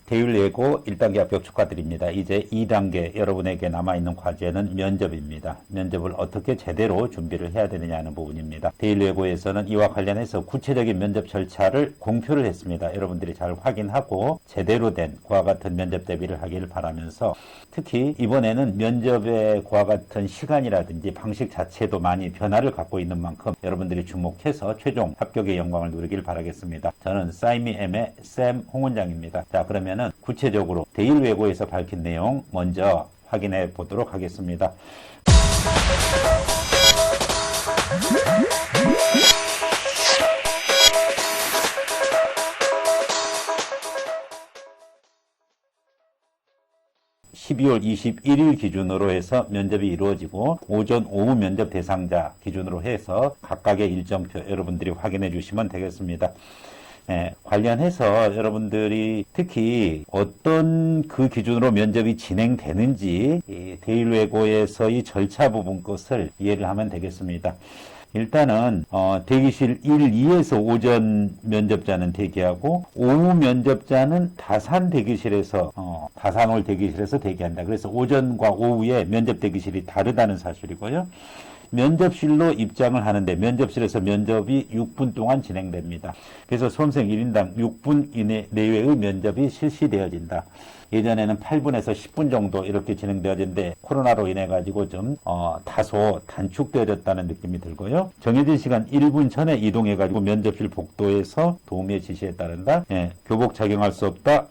대일 예고 1단계 합격 축하드립니다. 이제 2단계 여러분에게 남아있는 과제는 면접입니다. 면접을 어떻게 제대로 준비를 해야 되느냐 하는 부분입니다. 대일 예고에서는 이와 관련해서 구체적인 면접 절차를 공표를 했습니다. 여러분들이 잘 확인하고 제대로 된 그와 같은 면접 대비를 하기를 바라면서, 특히 이번에는 면접의 그와 같은 시간이라든지 방식 자체도 많이 변화를 갖고 있는 만큼 여러분들이 주목해서 최종 합격의 영광을 누리길 바라겠습니다. 저는 싸이미엠의 샘 홍원장입니다. 자, 그러면은 구체적으로 대일 예고에서 밝힌 내용 먼저 확인해 보도록 하겠습니다. 12월 21일 기준으로 해서 면접이 이루어지고 오전, 오후 면접 대상자 기준으로 해서 각각의 일정표 여러분들이 확인해 주시면 되겠습니다. 관련해서 여러분들이 특히 어떤 그 기준으로 면접이 진행되는지 대일 예고에서의 절차 부분 것을 이해를 하면 되겠습니다. 일단은 대기실 1, 2에서 오전 면접자는 대기하고 오후 면접자는 다산 대기실에서 다산홀 대기실에서 대기한다. 그래서 오전과 오후에 면접 대기실이 다르다는 사실이고요. 면접실로 입장을 하는데 면접실에서 면접이 6분 동안 진행됩니다. 그래서 수험생 1인당 6분 이내 내외의 면접이 실시되어진다. 예전에는 8분에서 10분 정도 이렇게 진행되어지는데 코로나로 인해 가지고 좀 다소 단축되어졌다는 느낌이 들고요. 정해진 시간 1분 전에 이동해 가지고 면접실 복도에서 도우미의 지시에 따른다. 교복 착용할 수 없다.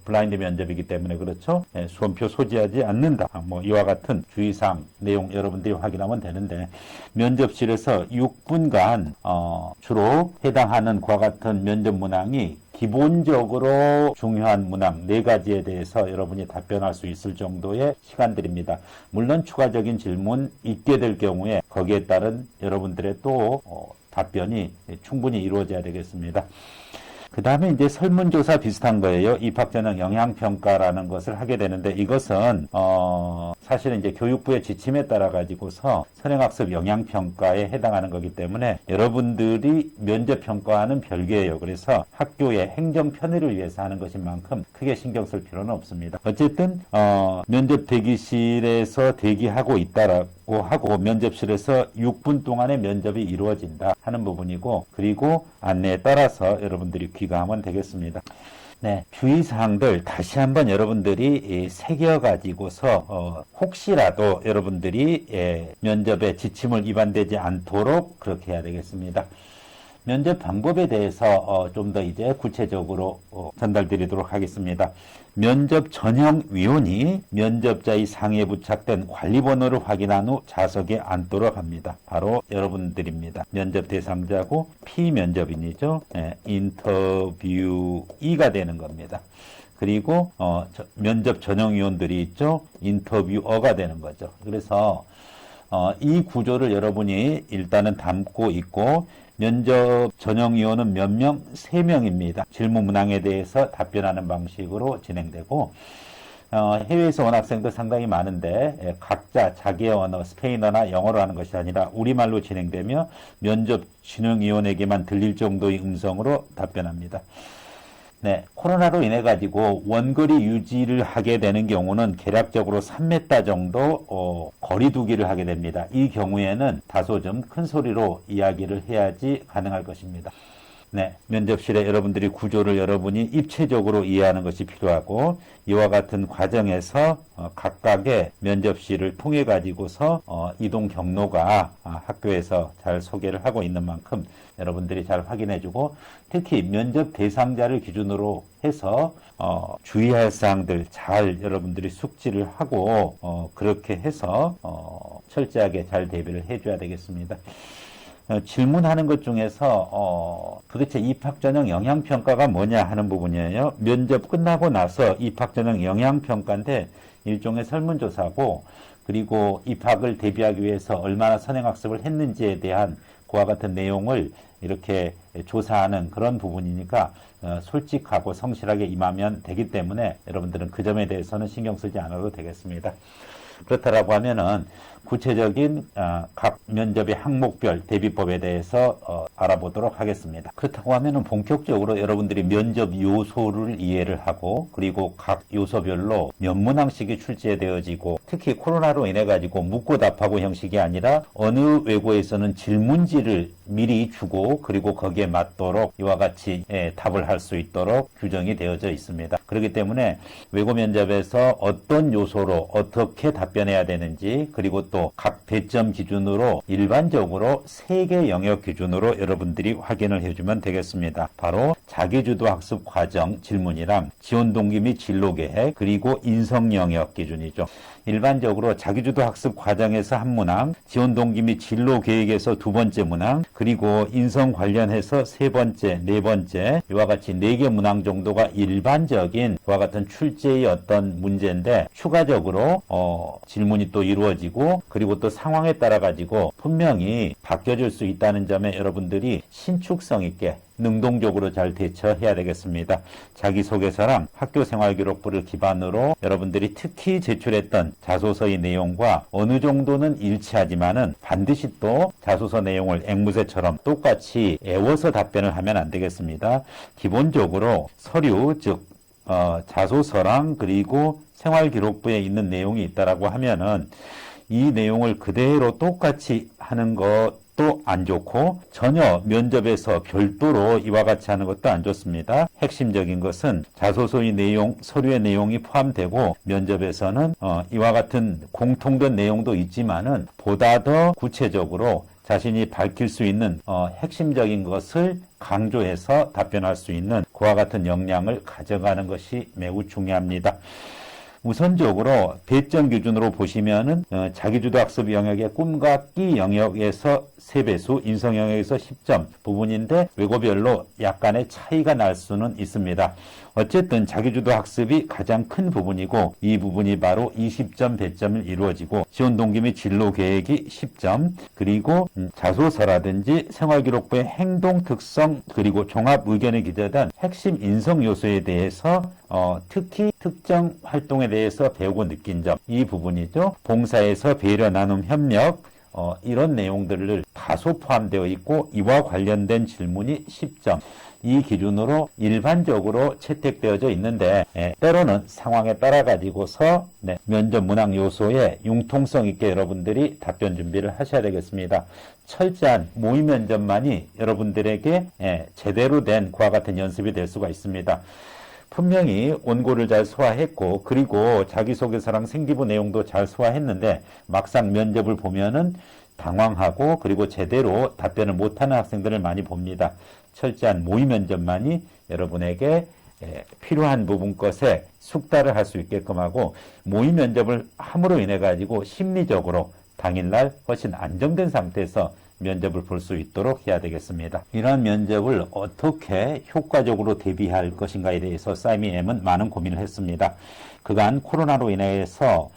블라인드 면접이기 때문에 그렇죠. 수험표 소지하지 않는다. 이와 같은 주의사항 내용 여러분들이 확인하면 되는데, 면접실에서 6분간 주로 해당하는 그와 같은 면접 문항이 기본적으로 중요한 문항 4가지에 대해서 여러분이 답변할 수 있을 정도의 시간들입니다. 물론 추가적인 질문 있게 될 경우에 거기에 따른 여러분들의 또 답변이 충분히 이루어져야 되겠습니다. 그 다음에 이제 설문조사 비슷한 거예요. 입학전형 영향평가라는 것을 하게 되는데, 이것은 사실은 이제 교육부의 지침에 따라 가지고서 선행학습 영향평가에 해당하는 거기 때문에 여러분들이 면접평가와는 별개예요. 그래서 학교의 행정 편의를 위해서 하는 것인 만큼 크게 신경 쓸 필요는 없습니다. 어쨌든 면접 대기실에서 대기하고 있다라고 하고 면접실에서 6분 동안의 면접이 이루어진다 하는 부분이고, 그리고 안내에 따라서 여러분들이 귀가하면 되겠습니다. 네, 주의사항들 다시 한번 여러분들이 새겨가지고서 혹시라도 여러분들이 면접의 지침을 위반되지 않도록 그렇게 해야 되겠습니다. 면접 방법에 대해서 좀 더 이제 구체적으로 전달드리도록 하겠습니다. 면접 전형위원이 면접자의 상에 부착된 관리번호를 확인한 후 좌석에 앉도록 합니다. 바로 여러분들입니다. 면접 대상자고 피면접인이죠. 인터뷰이가 되는 겁니다. 그리고 면접 전형위원들이 있죠. 인터뷰어가 되는 거죠. 그래서 이 구조를 여러분이 일단은 담고 있고, 면접 전형위원은 몇 명? 3명입니다. 질문 문항에 대해서 답변하는 방식으로 진행되고, 해외에서 온 학생도 상당히 많은데 각자 자기의 언어, 스페인어나 영어로 하는 것이 아니라 우리말로 진행되며 면접 진행위원에게만 들릴 정도의 음성으로 답변합니다. 네, 코로나로 인해 가지고 원거리 유지를 하게 되는 경우는 계략적으로 3m 정도 거리 두기를 하게 됩니다. 이 경우에는 다소 좀 큰 소리로 이야기를 해야지 가능할 것입니다. 네, 면접실에 여러분들이 구조를 여러분이 입체적으로 이해하는 것이 필요하고, 이와 같은 과정에서 각각의 면접실을 통해 가지고서 이동 경로가 학교에서 잘 소개를 하고 있는 만큼 여러분들이 잘 확인해주고, 특히 면접 대상자를 기준으로 해서 주의할 사항들 잘 여러분들이 숙지를 하고 그렇게 해서 철저하게 잘 대비를 해줘야 되겠습니다. 질문하는 것 중에서 도대체 입학전형 영향평가가 뭐냐 하는 부분이에요. 면접 끝나고 나서 입학전형 영향평가인데 일종의 설문조사고, 그리고 입학을 대비하기 위해서 얼마나 선행학습을 했는지에 대한 그와 같은 내용을 이렇게 조사하는 그런 부분이니까 솔직하고 성실하게 임하면 되기 때문에 여러분들은 그 점에 대해서는 신경 쓰지 않아도 되겠습니다. 그렇다라고 하면은 구체적인 각 면접의 항목별 대비법에 대해서 알아보도록 하겠습니다. 그렇다고 하면은 본격적으로 여러분들이 면접 요소를 이해를 하고, 그리고 각 요소별로 몇 문항씩이 출제되어지고, 특히 코로나로 인해 가지고 묻고 답하고 형식이 아니라 어느 외고에서는 질문지를 미리 주고, 그리고 거기에 맞도록 이와 같이 답을 할 수 있도록 규정이 되어져 있습니다. 그렇기 때문에 외고 면접에서 어떤 요소로 어떻게 답변해야 되는지, 그리고 또 각 배점 기준으로 일반적으로 3개 영역 기준으로 여러분들이 확인을 해주면 되겠습니다. 바로 자기주도 학습 과정 질문이랑 지원 동기 및 진로 계획, 그리고 인성 영역 기준이죠. 일반적으로 자기주도 학습 과정에서 한 문항, 지원 동기 및 진로 계획에서 2번째 문항, 그리고 인성 관련해서 3번째, 4번째, 이와 같이 4개 문항 정도가 일반적인 이와 같은 출제의 어떤 문제인데, 추가적으로 질문이 또 이루어지고, 그리고 또 상황에 따라 가지고 분명히 바뀌어질 수 있다는 점에 여러분들이 신축성 있게 능동적으로 잘 대처해야 되겠습니다. 자기소개서랑 학교생활기록부를 기반으로 여러분들이 특히 제출했던 자소서의 내용과 어느 정도는 일치하지만은 반드시 또 자소서 내용을 앵무새처럼 똑같이 애워서 답변을 하면 안 되겠습니다. 기본적으로 서류, 즉 자소서랑 그리고 생활기록부에 있는 내용이 있다라고 하면은 이 내용을 그대로 똑같이 하는 것도 안 좋고, 전혀 면접에서 별도로 이와 같이 하는 것도 안 좋습니다. 핵심적인 것은 자소서의 내용, 서류의 내용이 포함되고, 면접에서는 이와 같은 공통된 내용도 있지만은 보다 더 구체적으로 자신이 밝힐 수 있는 핵심적인 것을 강조해서 답변할 수 있는 그와 같은 역량을 가져가는 것이 매우 중요합니다. 우선적으로 배점 기준으로 보시면은 자기주도 학습 영역의 꿈과 끼 영역에서 3배수, 인성 영역에서 10점 부분인데 외고별로 약간의 차이가 날 수는 있습니다. 어쨌든 자기주도 학습이 가장 큰 부분이고, 이 부분이 바로 20점 배점을 이루어지고, 지원 동기 및 진로 계획이 10점, 그리고 자소서라든지 생활기록부의 행동 특성, 그리고 종합 의견에 기재된 핵심 인성 요소에 대해서 특히 특정 활동에 대해서 배우고 느낀 점, 이 부분이죠. 봉사에서 배려, 나눔, 협력, 이런 내용들을 다소 포함되어 있고, 이와 관련된 질문이 10점. 이 기준으로 일반적으로 채택되어져 있는데, 때로는 상황에 따라 가지고서 면접 문항 요소에 융통성 있게 여러분들이 답변 준비를 하셔야 되겠습니다. 철저한 모의 면접만이 여러분들에게 제대로 된 그와 같은 연습이 될 수가 있습니다. 분명히 원고를 잘 소화했고, 그리고 자기소개서랑 생기부 내용도 잘 소화했는데, 막상 면접을 보면은 당황하고, 그리고 제대로 답변을 못하는 학생들을 많이 봅니다. 철저한 모의 면접만이 여러분에게 필요한 부분 것에 숙달을 할 수 있게끔 하고, 모의 면접을 함으로 인해 가지고 심리적으로 당일날 훨씬 안정된 상태에서 면접을 볼 수 있도록 해야 되겠습니다. 이러한 면접을 어떻게 효과적으로 대비할 것인가에 대해서 사이미엠은 많은 고민을 했습니다. 그간 코로나로 인해서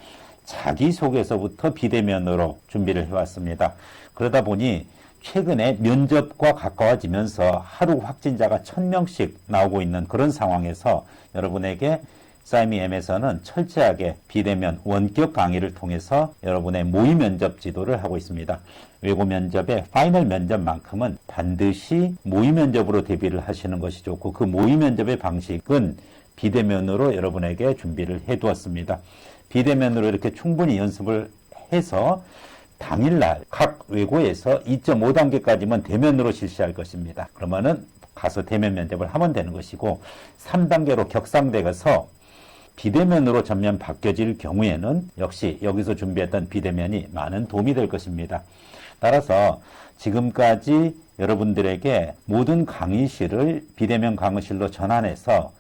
자기소개서부터 비대면으로 준비를 해왔습니다. 그러다 보니 최근에 면접과 가까워지면서 하루 확진자가 1000명씩 나오고 있는 그런 상황에서 여러분에게 사이미엠에서는 철저하게 비대면 원격 강의를 통해서 여러분의 모의 면접 지도를 하고 있습니다. 외고 면접의 파이널 면접만큼은 반드시 모의 면접으로 대비를 하시는 것이 좋고, 그 모의 면접의 방식은 비대면으로 여러분에게 준비를 해두었습니다. 비대면으로 이렇게 충분히 연습을 해서 당일날 각 외고에서 2.5단계까지만 대면으로 실시할 것입니다. 그러면은 가서 대면 면접을 하면 되는 것이고, 3단계로 격상돼서 비대면으로 전면 바뀌어질 경우에는 역시 여기서 준비했던 비대면이 많은 도움이 될 것입니다. 따라서 지금까지 여러분들에게 모든 강의실을 비대면 강의실로 전환해서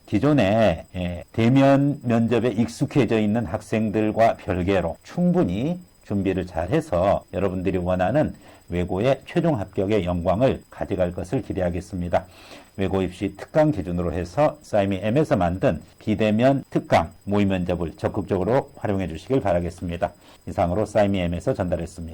기존에 대면 면접에 익숙해져 있는 학생들과 별개로 충분히 준비를 잘해서 여러분들이 원하는 외고의 최종 합격의 영광을 가져갈 것을 기대하겠습니다. 외고 입시 특강 기준으로 해서 사이미엠에서 만든 비대면 특강 모의 면접을 적극적으로 활용해 주시길 바라겠습니다. 이상으로 사이미엠에서 전달했습니다.